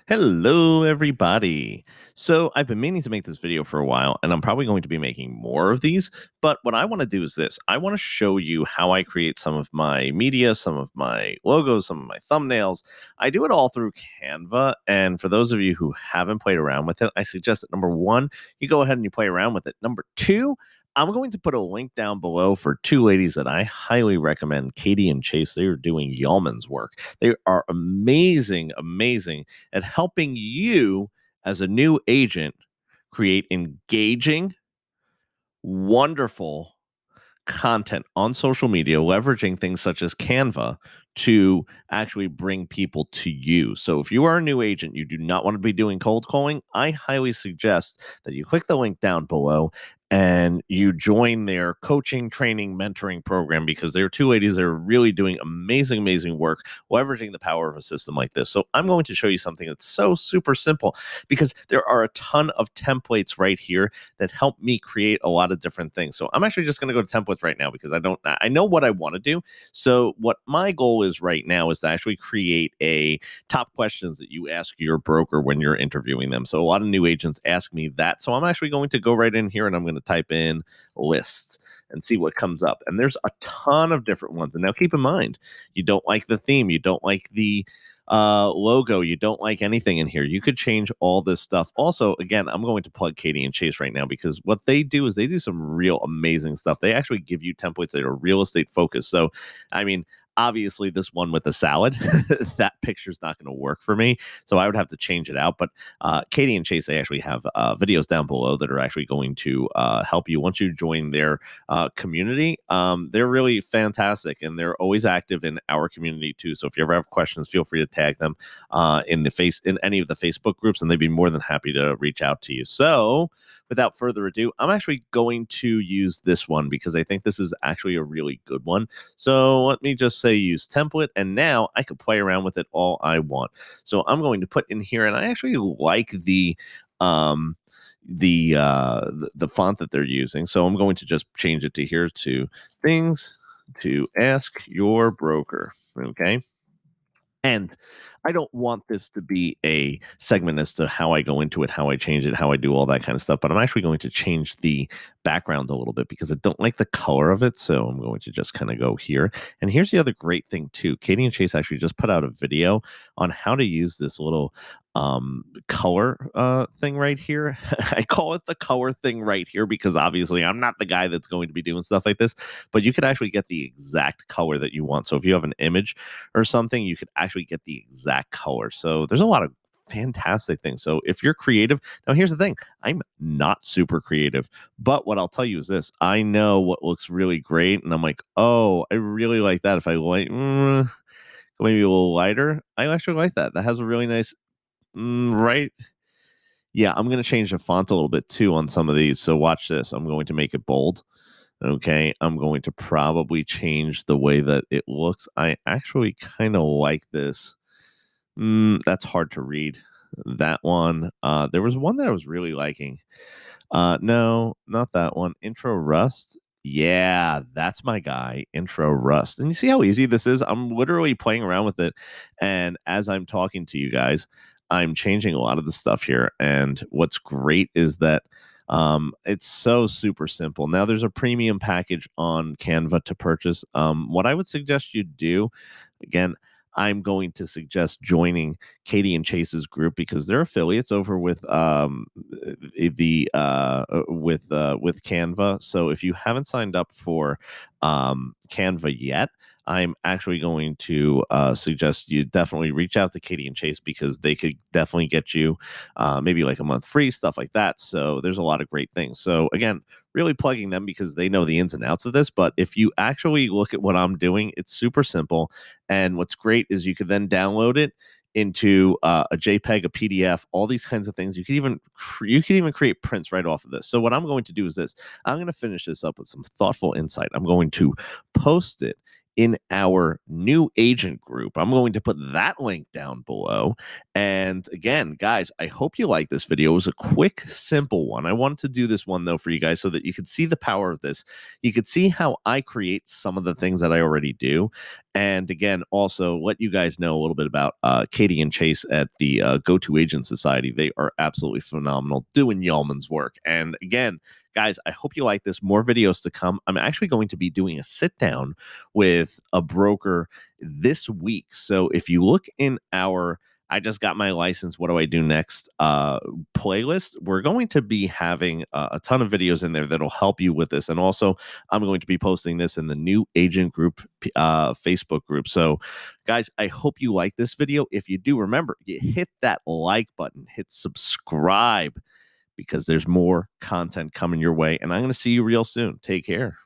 Hello, everybody. So, I've been meaning to make this video for a while, and I'm probably going to be making more of these. But what I want to do is this: I want to show you how I create some of my media, some of my logos, some of my thumbnails. I do it all through Canva. And for those of you who haven't played around with it, I suggest that number one, you go ahead and you play around with it. Number two, I'm going to put a link down below for two ladies that I highly recommend, Katie and Chase. They are doing yeoman's work. They are amazing, amazing at helping you as a new agent create engaging, wonderful content on social media, leveraging things such as Canva to actually bring people to you. So if you are a new agent, you do not want to be doing cold calling, I highly suggest that you click the link down below and you join their coaching, training, mentoring program, because there are two ladies that are really doing amazing, amazing work leveraging the power of a system like this. So I'm going to show you something that's so super simple, because there are a ton of templates right here that help me create a lot of different things. So I'm actually just going to go to templates right now, because I know what I want to do. So what my goal is right now is to actually create a top questions that you ask your broker when you're interviewing them. So a lot of new agents ask me that. So I'm actually going to go right in here and I'm going to type in lists and see what comes up. And there's a ton of different ones. And now keep in mind, you don't like the theme, you don't like the logo, you don't like anything in here, you could change all this stuff. Also, again, I'm going to plug Katie and Chase right now, because what they do is they do some real amazing stuff. They actually give you templates that are real estate focused. So, I mean, obviously this one with the salad, that picture's not going to work for me. So I would have to change it out. But Katie and Chase, they actually have videos down below that are actually going to help you once you join their community. They're really fantastic, and they're always active in our community too. So if you ever have questions, feel free to tag them in any of the Facebook groups, and they'd be more than happy to reach out to you. So without further ado, I'm actually going to use this one because I think this is actually a really good one. So let me just say use template, and now I can play around with it all I want. So I'm going to put in here, and I actually like um the font that they're using. So I'm going to just change it to here to things to ask your broker. Okay. And I don't want this to be a segment as to how I go into it, how I change it, how I do all that kind of stuff. But I'm actually going to change the background a little bit because I don't like the color of it. So I'm going to just kind of go here. And here's the other great thing too. Katie and Chase actually just put out a video on how to use this little color thing right here. I call it the color thing right here because obviously I'm not the guy that's going to be doing stuff like this, but you could actually get the exact color that you want. So if you have an image or something, you could actually get the exact color. So there's a lot of fantastic things. So if you're creative, now here's the thing, I'm not super creative, but what I'll tell you is this: I know what looks really great, and I'm like, oh, I really like that. If I like maybe a little lighter, I actually like that. That has a really nice right. Yeah, I'm going to change the font a little bit too on some of these. So watch this. I'm going to make it bold. Okay, I'm going to probably change the way that it looks. I actually kind of like this. That's hard to read. That one. There was one that I was really liking. No, not that one. Intro Rust. Yeah, that's my guy, Intro Rust. And you see how easy this is? I'm literally playing around with it. And as I'm talking to you guys, I'm changing a lot of the stuff here. And what's great is that it's so super simple. Now, there's a premium package on Canva to purchase. What I would suggest you do, again, I'm going to suggest joining Katie and Chase's group because they're affiliates over with with Canva. So if you haven't signed up for Canva yet, I'm actually going to suggest you definitely reach out to Katie and Chase because they could definitely get you maybe like a month free, stuff like that. So there's a lot of great things. So again, really plugging them because they know the ins and outs of this. But if you actually look at what I'm doing, it's super simple. And what's great is you could then download it into a JPEG, a PDF, all these kinds of things. You could even create prints right off of this. So what I'm going to do is this: I'm going to finish this up with some thoughtful insight. I'm going to post it in our new agent group. I'm going to put that link down below. And again, guys, I hope you like this video. It was a quick, simple one. I wanted to do this one though for you guys so that you could see the power of this. You could see how I create some of the things that I already do. And again, also let you guys know a little bit about Katie and Chase at the Go-To Agent Society. They are absolutely phenomenal doing yeoman's work. And again, guys, I hope you like this. More videos to come. I'm actually going to be doing a sit down with a broker this week. So if you look in our I just got my license. What do I do next? Playlist. We're going to be having a ton of videos in there that'll help you with this. And also, I'm going to be posting this in the new agent group Facebook group. So, guys, I hope you like this video. If you do, remember, you hit that like button, hit subscribe because there's more content coming your way. And I'm going to see you real soon. Take care.